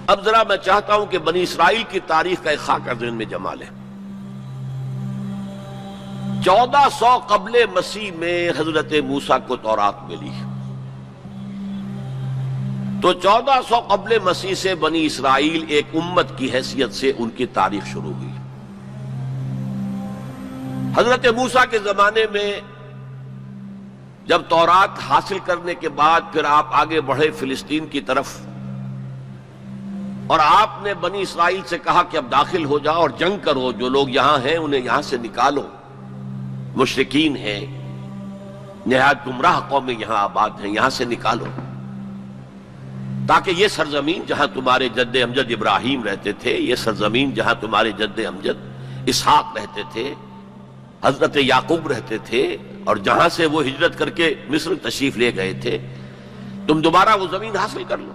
اب ذرا میں چاہتا ہوں کہ بنی اسرائیل کی تاریخ کا ایک خاکہ ذہن میں جما لیں۔ 1400 قبل مسیح میں حضرت موسیٰ کو تورات ملی، تو 1400 قبل مسیح سے بنی اسرائیل ایک امت کی حیثیت سے ان کی تاریخ شروع ہوئی۔ حضرت موسیٰ کے زمانے میں جب تورات حاصل کرنے کے بعد پھر آپ آگے بڑھے فلسطین کی طرف، اور آپ نے بنی اسرائیل سے کہا کہ اب داخل ہو جاؤ اور جنگ کرو، جو لوگ یہاں ہیں انہیں یہاں سے نکالو، مشرکین ہیں، نہایت گمراہ قومیں یہاں آباد ہیں، یہاں سے نکالو، تاکہ یہ سرزمین جہاں تمہارے جد امجد ابراہیم رہتے تھے، یہ سرزمین جہاں تمہارے جد امجد اسحاق رہتے تھے، حضرت یعقوب رہتے تھے، اور جہاں سے وہ ہجرت کر کے مصر تشریف لے گئے تھے، تم دوبارہ وہ زمین حاصل کر لو۔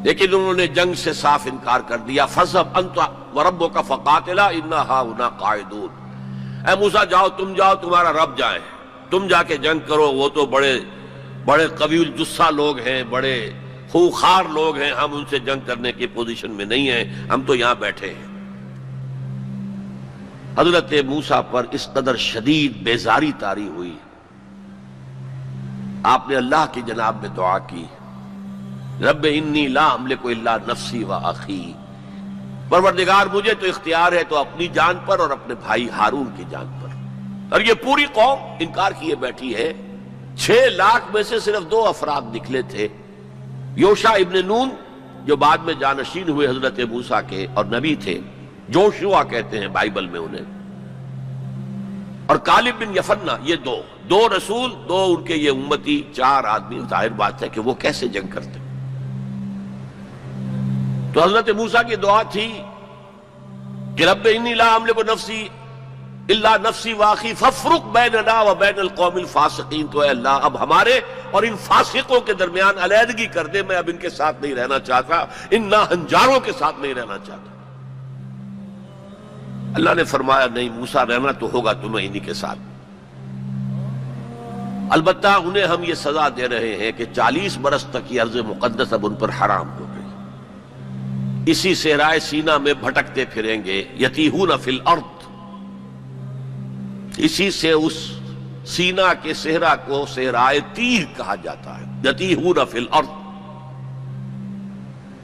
لیکن انہوں نے جنگ سے صاف انکار کر دیا۔ فَاذْهَبْ أَنْتَ وَرَبُّكَ فَقَاتِلَا إِنَّا هَاهُنَا قَاعِدُونَ، اے موسیٰ جاؤ، تم جاؤ، تمہارا رب جائے، تم جا کے جنگ کرو، وہ تو بڑے قوی الجثہ لوگ ہیں، بڑے خوخار لوگ ہیں، ہم ان سے جنگ کرنے کی پوزیشن میں نہیں ہیں، ہم تو یہاں بیٹھے ہیں۔ حضرت موسیٰ پر اس قدر شدید بیزاری طاری ہوئی، آپ نے اللہ کی جناب میں دعا کی، رب انی لا املک الا نفسی و اخی، پروردگار مجھے تو اختیار ہے تو اپنی جان پر اور اپنے بھائی ہارون کی جان پر۔ اور یہ پوری قوم انکار کیے بیٹھی ہے۔ 6 لاکھ میں سے صرف 2 افراد نکلے تھے، یوشع ابن نون جو بعد میں جانشین ہوئے حضرت موسیٰ کے اور نبی تھے، جوشوا کہتے ہیں بائبل میں انہیں، اور کالب بن یفنہ، یہ دو رسول، 2 ان کے یہ امتی، 4 آدمی، ظاہر بات ہے کہ وہ کیسے جنگ کرتے۔ تو حضرت موسیٰ کی دعا تھی کہ رب انی لا املک نفسی الا نفسی واخی فافرق بیننا و بین القوم الفاسقین، تو اے اللہ اب ہمارے اور ان فاسقوں کے درمیان علیحدگی کر دے، میں اب ان کے ساتھ نہیں رہنا چاہتا، ان ناہنجاروں کے ساتھ نہیں رہنا چاہتا۔ اللہ نے فرمایا نہیں موسیٰ، رہنا تو ہوگا تمہیں انہی کے ساتھ، البتہ انہیں ہم یہ سزا دے رہے ہیں کہ 40 برس تک یہ ارض مقدس اب ان پر حرام ہو گئی، اسی صحرائے سینا میں بھٹکتے پھریں گے، یتیہون فی الارض، اسی سے اس سینا کے صحرا کو صحرائے تیہ کہا جاتا ہے، یتیہون فی الارض۔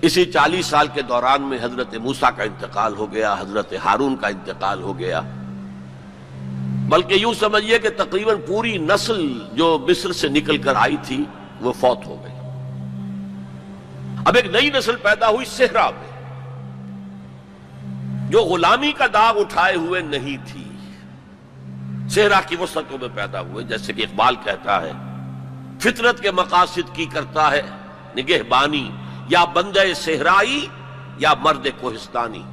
اسی 40 سال کے دوران میں حضرت موسیٰ کا انتقال ہو گیا، حضرت ہارون کا انتقال ہو گیا، بلکہ یوں سمجھیے کہ تقریباً پوری نسل جو مصر سے نکل کر آئی تھی وہ فوت ہو گئی۔ اب ایک نئی نسل پیدا ہوئی صحرا میں، جو غلامی کا داغ اٹھائے ہوئے نہیں تھی، صحرا کی وسعتوں میں پیدا ہوئے، جیسے کہ اقبال کہتا ہے، فطرت کے مقاصد کی کرتا ہے نگہبانی، یا بندہ صحرائی یا مرد کوہستانی۔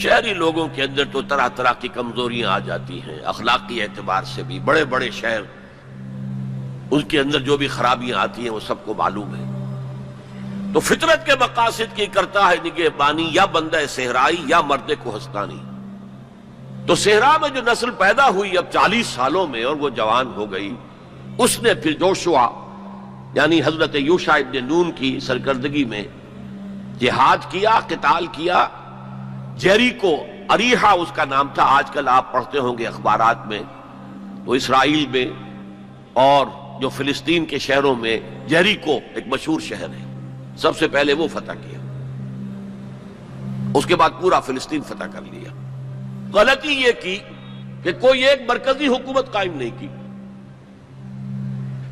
شہری لوگوں کے اندر تو طرح طرح کی کمزوریاں آ جاتی ہیں، اخلاقی اعتبار سے بھی، بڑے بڑے شہر ان کے اندر جو بھی خرابیاں آتی ہیں وہ سب کو معلوم ہے۔ تو فطرت کے مقاصد کی کرتا ہے نگہبانی، یا بندہ صحرائی یا مرد کوہستانی۔ تو صحرا میں جو نسل پیدا ہوئی اب 40 سالوں میں اور وہ جوان ہو گئی، اس نے پھر جوشوا یعنی حضرت یوشع ابن نون کی سرکردگی میں جہاد کیا، قتال کیا، جیریکو، اریحا اس کا نام تھا، آج کل آپ پڑھتے ہوں گے اخبارات میں، تو اسرائیل میں اور جو فلسطین کے شہروں میں جیریکو ایک مشہور شہر ہے، سب سے پہلے وہ فتح کیا، اس کے بعد پورا فلسطین فتح کر لیا۔ غلطی یہ کی کہ کوئی ایک مرکزی حکومت قائم نہیں کی،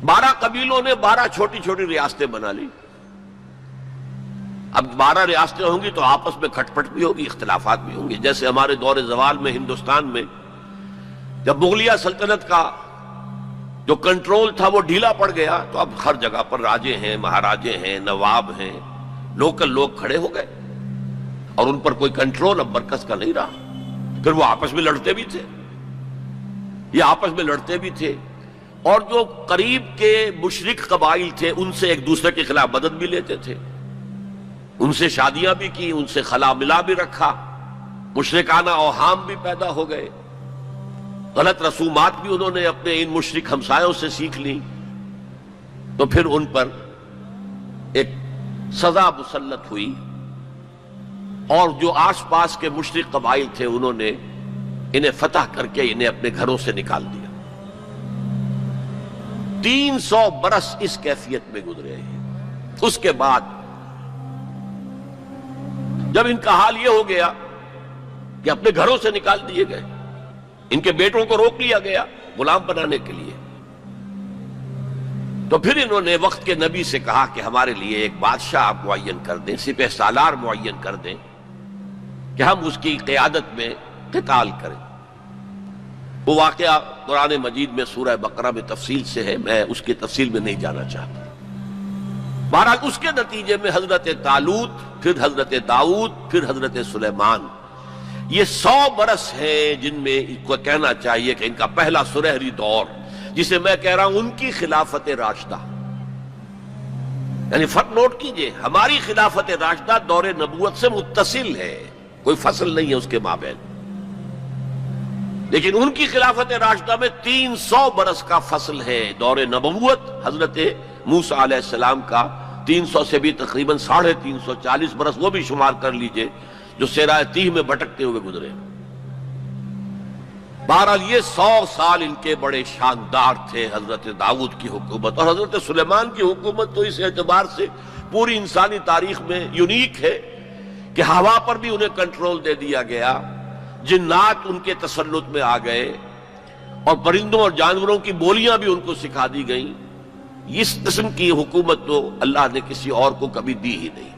12 قبیلوں نے 12 چھوٹی چھوٹی ریاستیں بنا لی۔ اب 12 ریاستیں ہوں گی تو آپس میں کھٹ پٹ بھی ہوگی، اختلافات بھی ہوں گے، جیسے ہمارے دور زوال میں ہندوستان میں جب مغلیہ سلطنت کا جو کنٹرول تھا وہ ڈھیلا پڑ گیا، تو اب ہر جگہ پر راجے ہیں، مہاراجے ہیں، نواب ہیں، لوکل لوگ کھڑے ہو گئے، اور ان پر کوئی کنٹرول اب مرکز کا نہیں رہا۔ پھر وہ آپس میں لڑتے بھی تھے، اور جو قریب کے مشرک قبائل تھے ان سے ایک دوسرے کے خلاف مدد بھی لیتے تھے، ان سے شادیاں بھی کی، ان سے خلا ملا بھی رکھا، مشرکانہ اوہام بھی پیدا ہو گئے، غلط رسومات بھی انہوں نے اپنے ان مشرک ہمسایوں سے سیکھ لی۔ تو پھر ان پر ایک سزا مسلط ہوئی اور جو آس پاس کے مشرک قبائل تھے انہوں نے انہیں فتح کر کے انہیں اپنے گھروں سے نکال دیا۔ 300 برس اس کیفیت میں گزرے ہیں۔ اس کے بعد جب ان کا حال یہ ہو گیا کہ اپنے گھروں سے نکال دیے گئے، ان کے بیٹوں کو روک لیا گیا غلام بنانے کے لیے، تو پھر انہوں نے وقت کے نبی سے کہا کہ ہمارے لیے ایک بادشاہ آپ معین کر دیں، سپہ سالار معین کر دیں کہ ہم اس کی قیادت میں قتال کریں۔ وہ واقعہ قرآن مجید میں سورہ بقرہ میں تفصیل سے ہے، میں اس کی تفصیل میں نہیں جانا چاہتا۔ بہرحال اس کے نتیجے میں حضرت طالوت، پھر حضرت داؤد، پھر حضرت سلیمان، یہ 100 برس ہیں جن میں کو کہنا چاہیے کہ ان کا پہلا سنہری دور، جسے میں کہہ رہا ہوں ان کی خلافت راشدہ، یعنی فرق نوٹ کیجئے، ہماری خلافت راشدہ دور نبوت سے متصل ہے، کوئی فصل نہیں ہے اس کے مابین، لیکن ان کی خلافت راشدہ میں 300 برس کا فصل ہے۔ دور نبوت حضرت موسیٰ علیہ السلام کا 300 سے بھی تقریباً 350 برس، وہ بھی شمار کر لیجئے، جو صحرائے تیہ میں بھٹکتے ہوئے گزرے۔ بہرحال یہ 100 سال ان کے بڑے شاندار تھے، حضرت داؤد کی حکومت، اور حضرت سلیمان کی حکومت تو اس اعتبار سے پوری انسانی تاریخ میں یونیک ہے کہ ہوا پر بھی انہیں کنٹرول دے دیا گیا، جنات ان کے تسلط میں آ گئے، اور پرندوں اور جانوروں کی بولیاں بھی ان کو سکھا دی گئیں۔ اس قسم کی حکومت تو اللہ نے کسی اور کو کبھی دی ہی نہیں،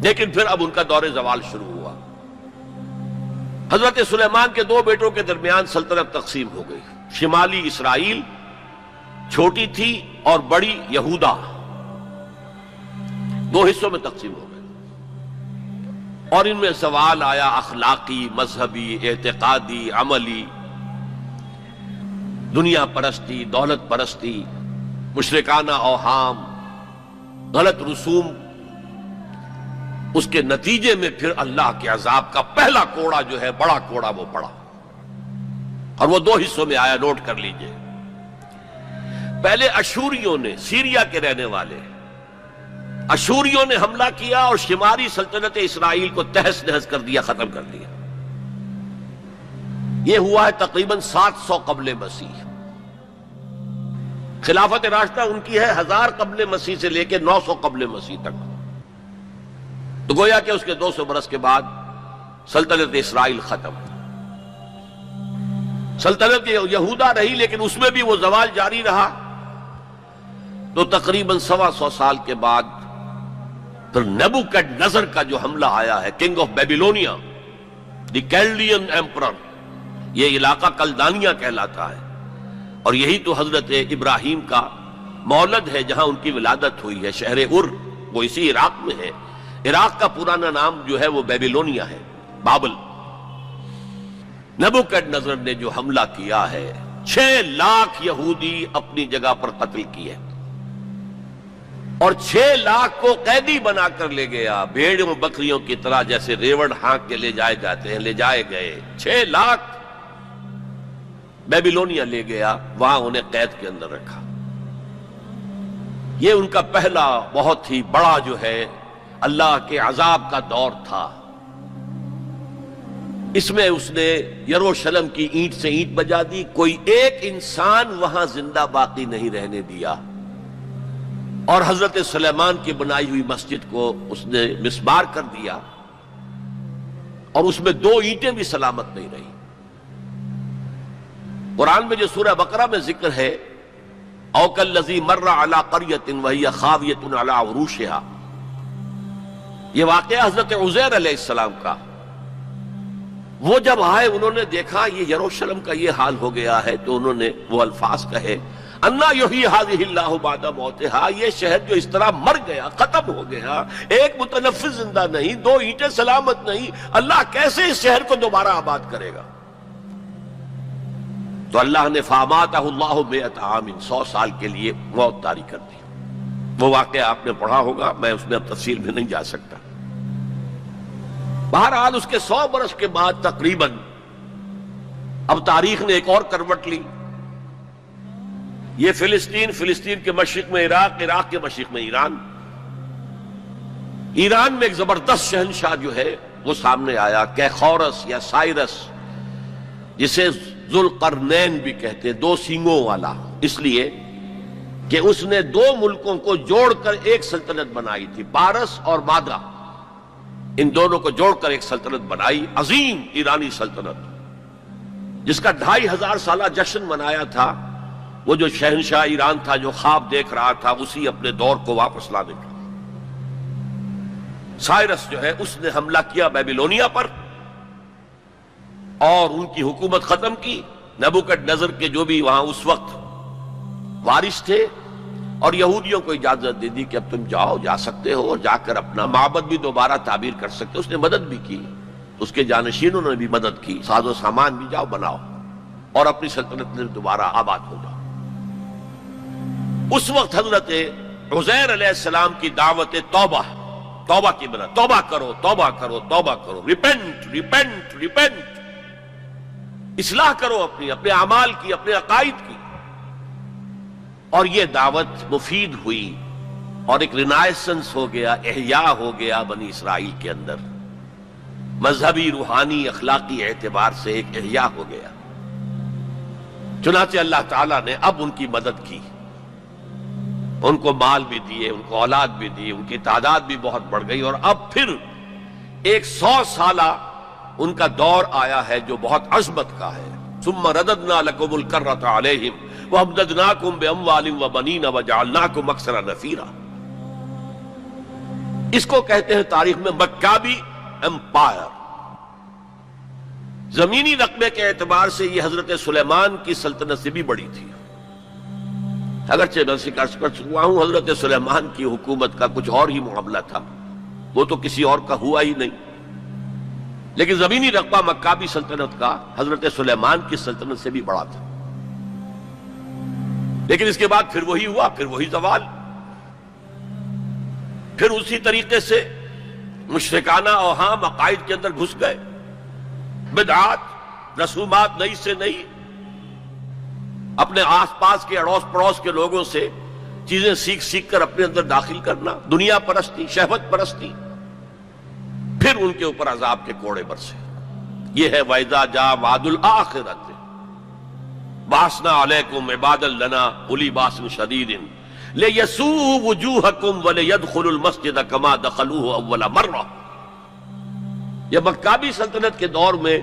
لیکن پھر اب ان کا دور زوال شروع ہوا۔ حضرت سلیمان کے 2 بیٹوں کے درمیان سلطنت تقسیم ہو گئی، شمالی اسرائیل چھوٹی تھی اور بڑی یہودا، 2 حصوں میں تقسیم ہو گئی، اور ان میں سوال آیا اخلاقی، مذہبی، اعتقادی، عملی، دنیا پرستی، دولت پرستی، مشرکانہ اوہام، غلط رسوم۔ اس کے نتیجے میں پھر اللہ کے عذاب کا پہلا کوڑا جو ہے، بڑا کوڑا، وہ پڑا، اور وہ 2 حصوں میں آیا، نوٹ کر لیجئے۔ پہلے اشوریوں نے، سیریا کے رہنے والے اشوریوں نے حملہ کیا اور شمالی سلطنت اسرائیل کو تہس نہس کر دیا، ختم کر دیا۔ یہ ہوا ہے تقریباً 700 قبل مسیح۔ خلافت راشدہ ان کی ہے 1000 قبل مسیح سے لے کے 900 قبل مسیح تک، تو گویا کہ اس کے 200 برس کے بعد سلطنت اسرائیل ختم۔ سلطنت یہودا رہی، لیکن اس میں بھی وہ زوال جاری رہا، تو تقریباً 125 سال کے بعد پھر نیبوکڈنیزر کا جو حملہ آیا ہے، king of Babylonia, the Chaldean emperor, یہ علاقہ کلدانیہ کہلاتا ہے، اور یہی تو حضرت ابراہیم کا مولد ہے، جہاں ان کی ولادت ہوئی ہے، شہر ار، وہ اسی عراق میں ہے۔ عراق کا پرانا نام جو ہے وہ بیبیلونیا ہے، بابل۔ نیبوکڈنیزر نے جو حملہ کیا ہے، 6 لاکھ یہودی اپنی جگہ پر قتل کیے، اور 6 لاکھ کو قیدی بنا کر لے گیا، بھیڑوں بکریوں کی طرح، جیسے ریوڑ ہانک کے لے جائے جاتے ہیں، لے جائے گئے۔ 6 لاکھ بیبیلونیا لے گیا، وہاں انہیں قید کے اندر رکھا۔ یہ ان کا پہلا بہت ہی بڑا جو ہے اللہ کے عذاب کا دور تھا۔ اس میں اس نے یروشلم کی اینٹ سے اینٹ بجا دی، کوئی ایک انسان وہاں زندہ باقی نہیں رہنے دیا، اور حضرت سلیمان کی بنائی ہوئی مسجد کو اس نے مسمار کر دیا، اور اس میں 2 اینٹیں بھی سلامت نہیں رہی۔ قرآن میں جو سورہ بقرہ میں ذکر ہے، او کالذی مر علی قریۃ وہی خاویۃ علی عروشها، یہ واقعہ حضرت عزیر علیہ السلام کا۔ وہ جب آئے، انہوں نے دیکھا یہ یروشلم کا یہ حال ہو گیا ہے، تو انہوں نے وہ الفاظ کہے، انا یحیی ھذہ اللہ بعد موتھا، یہ شہر جو اس طرح مر گیا، ختم ہو گیا، ایک متنفس زندہ نہیں، 2 اینٹیں سلامت نہیں، اللہ کیسے اس شہر کو دوبارہ آباد کرے گا؟ تو اللہ نے فاماتہ اللہ 100 عام، 100 سال کے لیے موت طاری کر دی۔ وہ واقعہ آپ نے پڑھا ہوگا، میں اس میں اب تفصیل میں نہیں جا سکتا۔ بہرحال اس کے 100 برس کے بعد تقریباً اب تاریخ نے ایک اور کروٹ لی۔ یہ فلسطین کے مشرق میں عراق، عراق کے مشرق میں ایران، ایران میں ایک زبردست شہنشاہ جو ہے وہ سامنے آیا، کیخورس یا سائرس، جسے ذوالقرنین بھی کہتے ہیں، دو سینگوں والا، اس لیے کہ اس نے دو ملکوں کو جوڑ کر ایک سلطنت بنائی تھی، پارس اور مادہ، ان دونوں کو جوڑ کر ایک سلطنت بنائی، عظیم ایرانی سلطنت، جس کا 2500 سالہ جشن منایا تھا وہ جو شہنشاہ ایران تھا جو خواب دیکھ رہا تھا اسی اپنے دور کو واپس لانے کا۔ سائرس جو ہے اس نے حملہ کیا بیبیلونیا پر اور ان کی حکومت ختم کی۔ نبوکڈ نظر کے جو بھی وہاں اس وقت وارث تھے، اور یہودیوں کو اجازت دے دی کہ اب تم جاؤ، جا سکتے ہو، جا کر اپنا معبد بھی دوبارہ تعمیر کر سکتے ہو۔ اس نے مدد بھی کی، اس کے جانشینوں نے بھی مدد کی، ساز و سامان بھی جاؤ بناؤ اور اپنی سلطنت میں دوبارہ آباد ہو جاؤ۔ اس وقت حضرت عزیر علیہ السلام کی دعوت توبہ کی بنا، توبہ کرو توبہ کرو توبہ کرو، ریپینٹ ریپینٹ ریپینٹ، اصلاح کرو اپنے اعمال کی، اپنے عقائد کی۔ اور یہ دعوت مفید ہوئی اور ایک رینائسنس ہو گیا، احیاء ہو گیا بنی اسرائیل کے اندر، مذہبی، روحانی، اخلاقی اعتبار سے ایک احیاء ہو گیا۔ چنانچہ اللہ تعالیٰ نے اب ان کی مدد کی، ان کو مال بھی دیے، ان کو اولاد بھی دی، ان کی تعداد بھی بہت بڑھ گئی، اور اب پھر 100 سالہ ان کا دور آیا ہے جو بہت عظمت کا ہے۔ ثم رددنا لكم الكرة عليهم وامددناكم باموال وبنين وجعلناكم اكثر نفيرا۔ اس کو کہتے ہیں تاریخ میں مکابی امپائر۔ زمینی رقبے کے اعتبار سے یہ حضرت سلیمان کی سلطنت سے بھی بڑی تھی، اگرچہ میں عرض کر چکا ہوں حضرت سلیمان کی حکومت کا کچھ اور ہی معاملہ تھا، وہ تو کسی اور کا ہوا ہی نہیں، لیکن زمینی رقبہ مکابی سلطنت کا حضرت سلیمان کی سلطنت سے بھی بڑا تھا۔ لیکن اس کے بعد پھر وہی ہوا، پھر وہی زوال، پھر اسی طریقے سے مشرکانہ اوہام عقائد کے اندر گھس گئے، بدعات، رسومات نئی سے نئی، اپنے آس پاس کے اڑوس پڑوس کے لوگوں سے چیزیں سیکھ سیکھ کر اپنے اندر داخل کرنا، دنیا پرستی، شہوت پرستی، پھر ان کے اوپر عذاب کے کوڑے برسے۔ یہ ہے وَإِذَا جَاءَ وَعْدُ الْآخِرَةِ بَعَثْنَا عَلَيْكُمْ عِبَادًا لَنَا أُولِي بَأْسٍ شَدِيدٍ لِيَسُوءُوا وُجُوهَكُمْ وَلِيَدْخُلُوا الْمَسْجِدَ كَمَا دَخَلُوهُ أَوَّلَ مَرَّةٍ۔ یہ مکابی سلطنت کے دور میں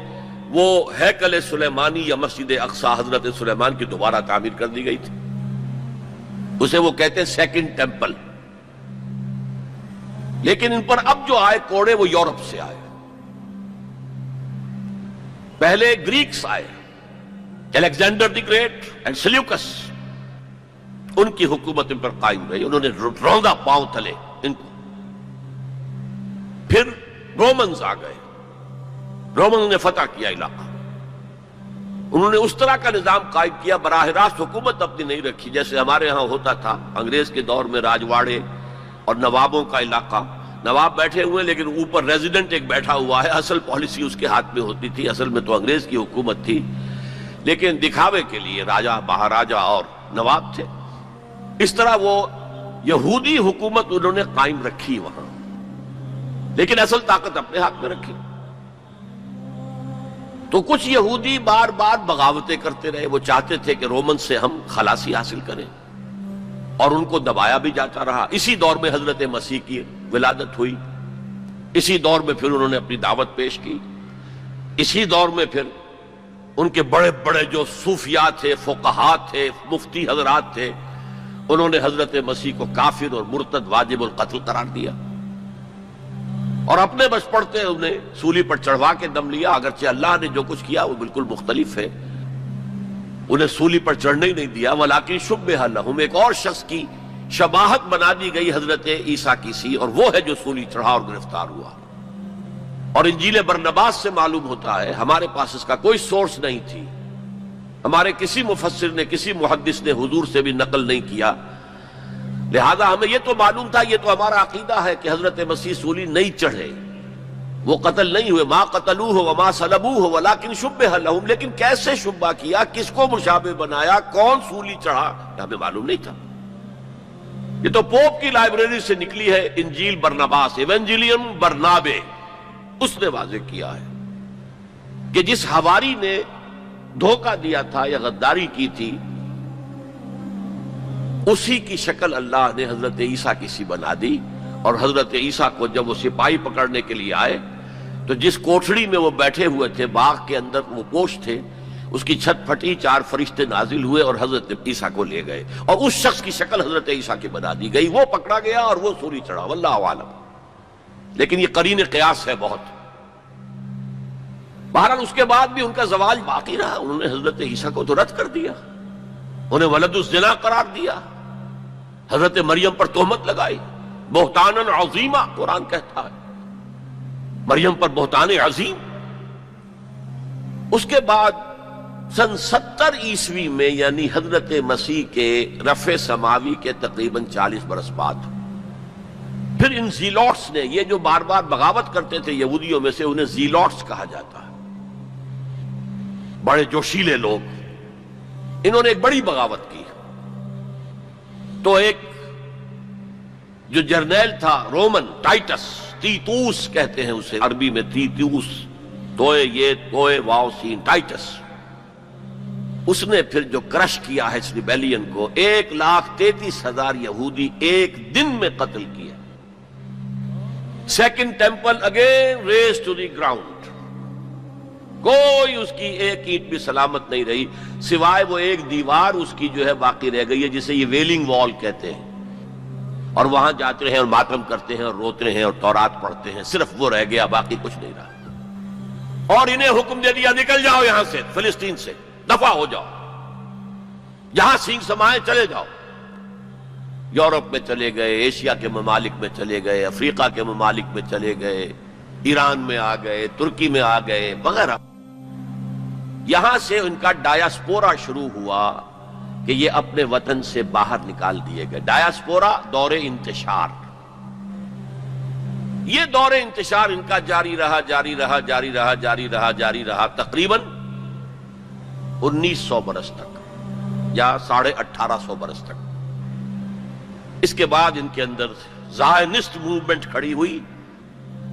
وہ ہیکل سلیمانی یا مسجد اقصی حضرت سلیمان کی دوبارہ تعمیر کر دی گئی تھی، اسے وہ کہتے ہیں سیکنڈ ٹیمپل۔ لیکن ان پر اب جو آئے کوڑے وہ یورپ سے آئے، پہلے گریکس آئے، Alexander the Great and Seleucus, ان کی حکومت ان پر قائم رہی، انہوں نے روندا پاؤں تلے ان کو۔ پھر رومنز آ گئے، رومنز نے فتح کیا علاقہ، انہوں نے اس طرح کا نظام قائم کیا، براہ راست حکومت اپنی نہیں رکھی جیسے ہمارے ہاں ہوتا تھا انگریز کے دور میں، راجواڑے اور نوابوں کا علاقہ، نواب بیٹھے ہوئے لیکن اوپر ریزیڈنٹ ایک بیٹھا ہوا ہے، اصل پالیسی اس کے ہاتھ میں ہوتی تھی، اصل میں تو انگریز کی حکومت تھی، لیکن دکھاوے کے لیے راجہ، مہاراجہ اور نواب تھے۔ اس طرح وہ یہودی حکومت انہوں نے قائم رکھی وہاں، لیکن اصل طاقت اپنے ہاتھ میں رکھی۔ تو کچھ یہودی بار بار بغاوتیں کرتے رہے، وہ چاہتے تھے کہ رومن سے ہم خلاصی حاصل کریں، اور ان کو دبایا بھی جاتا رہا۔ اسی دور میں حضرت مسیح کی ولادت ہوئی، اسی دور میں پھر انہوں نے اپنی دعوت پیش کی، اسی دور میں پھر ان کے بڑے بڑے جو صوفیاء تھے، فقہاء تھے، مفتی حضرات تھے، انہوں نے حضرت مسیح کو کافر اور مرتد واجب القتل قرار دیا، اور اپنے بس پڑتے انہیں سولی پر چڑھوا کے دم لیا، اگرچہ اللہ نے جو کچھ کیا وہ بالکل مختلف ہے، انہیں سولی پر چڑھنے ہی نہیں دیا، ولیکن شبہ لہم، ایک اور شخص کی شباہت بنا دی گئی حضرت عیسیٰ کی سی، اور وہ ہے جو سولی چڑھا اور گرفتار ہوا۔ اور انجیل برنباس سے معلوم ہوتا ہے، ہمارے پاس اس کا کوئی سورس نہیں تھی، ہمارے کسی مفسر نے، کسی محدث نے حضور سے بھی نقل نہیں کیا، لہذا ہمیں یہ تو معلوم تھا، یہ تو ہمارا عقیدہ ہے کہ حضرت مسیح سولی نہیں چڑھے، وہ قتل نہیں ہوئے، ما قتلوہ وما صلبوہ ولکن شبہ لہم، لیکن کیسے شبہ کیا، کس کو مشابہ بنایا، کون سولی چڑھا، ہمیں معلوم نہیں تھا۔ یہ تو پوپ کی لائبریری سے نکلی ہے انجیل برناباس، ایونجیلیم برنابے، اس نے واضح کیا ہے کہ جس حواری نے دھوکہ دیا تھا یا غداری کی تھی، اسی کی شکل اللہ نے حضرت عیسیٰ کی سی بنا دی. اور حضرت عیسیٰ کو جب وہ سپاہی پکڑنے کے لیے آئے تو جس کوٹھڑی میں وہ بیٹھے ہوئے تھے، باغ کے اندر وہ کوٹھ تھے، اس کی چھت پھٹی، 4 فرشتے نازل ہوئے اور حضرت عیسیٰ کو لے گئے، اور اس شخص کی شکل حضرت عیسیٰ کی بنا دی گئی. وہ پکڑا گیا اور وہ سولی چڑھا، واللہ عالم. لیکن یہ قرین قیاس ہے بہت. بہرحال اس کے بعد بھی ان کا زوال باقی رہا. انہوں نے حضرت عیسیٰ کو تو رد کر دیا، انہیں ولد الزنا قرار دیا، حضرت مریم پر تہمت لگائی، بہتانا عظیمہ قرآن کہتا ہے، مریم پر بہتان عظیم. اس کے بعد سن 70 عیسوی میں، یعنی حضرت مسیح کے رفع سماوی کے تقریباً 40 برس بعد، پھر ان زیلوٹس نے، یہ جو بار بار بغاوت کرتے تھے یہودیوں میں سے، انہیں زیلوٹس کہا جاتا ہے، بڑے جوشیلے لوگ، انہوں نے ایک بڑی بغاوت کی. تو ایک جو جرنیل تھا رومن، ٹائٹس، تیتوس کہتے ہیں اسے عربی میں، تیتوس، توئے یہ توئے واو سین، ٹائٹس، اس نے پھر جو کرش کیا ہے اس ریبیلین کو، 1,33,000 یہودی ایک دن میں قتل کیا. Second temple again razed to the ground, کوئی اس کی ایک اینٹ بھی سلامت نہیں رہی، سوائے وہ ایک دیوار اس کی جو ہے باقی رہ گئی ہے، جسے یہ ویلنگ وال کہتے ہیں. اور وہاں جاتے ہیں اور ماتم کرتے ہیں اور روتے ہیں اور تورات پڑھتے ہیں، صرف وہ رہ گیا، باقی کچھ نہیں رہا. اور انہیں حکم دے دیا نکل جاؤ یہاں سے، فلسطین سے دفع ہو جاؤ، جہاں سینگ سمائے چلے جاؤ. یورپ میں چلے گئے، ایشیا کے ممالک میں چلے گئے، افریقہ کے ممالک میں چلے گئے، ایران میں آ گئے، ترکی میں آ گئے وغیرہ. یہاں سے ان کا ڈایاسپورا شروع ہوا کہ یہ اپنے وطن سے باہر نکال دیے گئے. ڈایاسپورا، دور انتشار. یہ دور انتشار ان کا جاری رہا جاری رہا جاری رہا جاری رہا جاری رہا تقریباً 1900 برس تک یا 1850 برس تک. اس کے بعد ان کے اندر زائنسٹ موومنٹ کھڑی ہوئی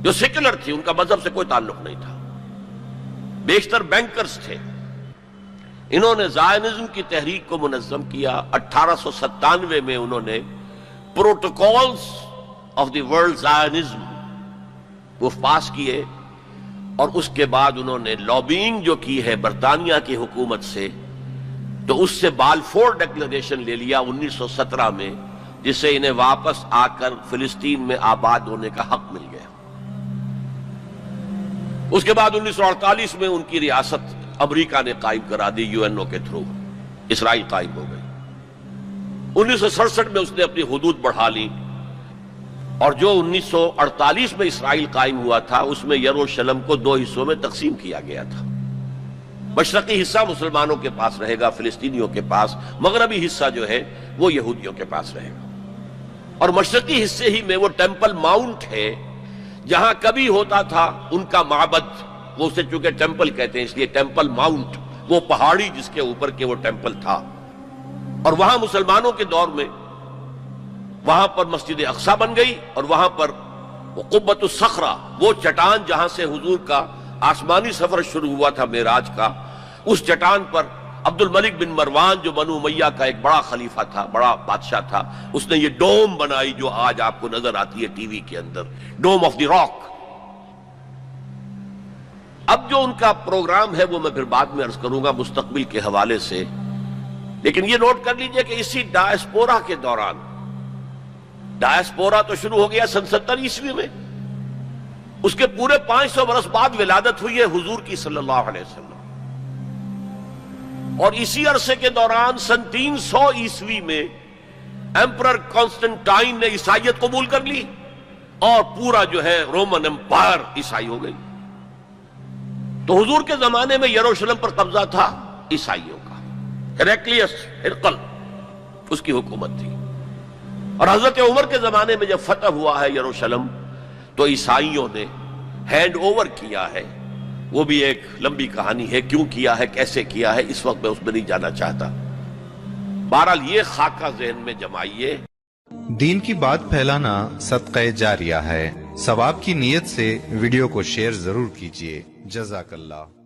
جو سیکولر تھی، ان کا مذہب سے کوئی تعلق نہیں تھا، بیشتر بینکرز تھے. انہوں نے زائنزم کی تحریک کو منظم کیا. 1897 میں انہوں نے protocols of the world Zionism وہ پاس کیے، اور اس کے بعد انہوں نے لابینگ جو کی ہے برطانیہ کی حکومت سے، تو اس سے بالفور ڈکلریشن لے لیا 1917 میں، جس سے انہیں واپس آ کر فلسطین میں آباد ہونے کا حق مل گیا. اس کے بعد 1948 میں ان کی ریاست امریکہ نے قائم کرا دی، یو این او کے تھرو اسرائیل قائم ہو گئی. 1967 میں اس نے اپنی حدود بڑھا لی، اور جو 1948 میں اسرائیل قائم ہوا تھا اس میں یروشلم کو 2 حصوں میں تقسیم کیا گیا تھا. مشرقی حصہ مسلمانوں کے پاس رہے گا، فلسطینیوں کے پاس، مغربی حصہ جو ہے وہ یہودیوں کے پاس رہے گا. اور مشرقی حصے ہی میں وہ ٹیمپل ماؤنٹ ہے جہاں کبھی ہوتا تھا ان کا معبد، وہ اسے چونکہ ٹیمپل کہتے ہیں اس لیے ٹیمپل ماؤنٹ، وہ پہاڑی جس کے اوپر کے وہ ٹیمپل تھا. اور وہاں مسلمانوں کے دور میں وہاں پر مسجد اقصی بن گئی، اور وہاں پر وہ قبۃ الصخرہ، وہ چٹان جہاں سے حضور کا آسمانی سفر شروع ہوا تھا معراج کا، اس چٹان پر عبد الملک بن مروان جو بنو امیہ کا ایک بڑا خلیفہ تھا، بڑا بادشاہ تھا، اس نے یہ ڈوم بنائی جو آج آپ کو نظر آتی ہے ٹی وی کے اندر، ڈوم آف دی راک. اب جو ان کا پروگرام ہے وہ میں پھر بعد میں عرض کروں گا مستقبل کے حوالے سے، لیکن یہ نوٹ کر لیجئے کہ اسی ڈایاسپورا کے دوران، ڈایاسپورا تو شروع ہو گیا سن 70 عیسوی میں، اس کے پورے 500 برس بعد ولادت ہوئی ہے حضور کی صلی اللہ علیہ وسلم. اور اسی عرصے کے دوران سن 300 عیسوی میں ایمپرر کانسٹنٹائن نے عیسائیت قبول کر لی، اور پورا جو ہے رومن امپائر عیسائی ہو گئی. تو حضور کے زمانے میں یروشلم پر قبضہ تھا عیسائیوں کا، ہیرکلیس، ہرقل اس کی حکومت تھی. اور حضرت عمر کے زمانے میں جب فتح ہوا ہے یروشلم تو عیسائیوں نے ہینڈ اوور کیا ہے. وہ بھی ایک لمبی کہانی ہے، کیوں کیا ہے، کیسے کیا ہے، اس وقت میں اس میں نہیں جانا چاہتا. بہرحال یہ خاکہ ذہن میں جمائیے دین کی بات پھیلانا صدقہ جاریہ ہے، ثواب کی نیت سے ویڈیو کو شیئر ضرور کیجیے۔ جزاک اللہ۔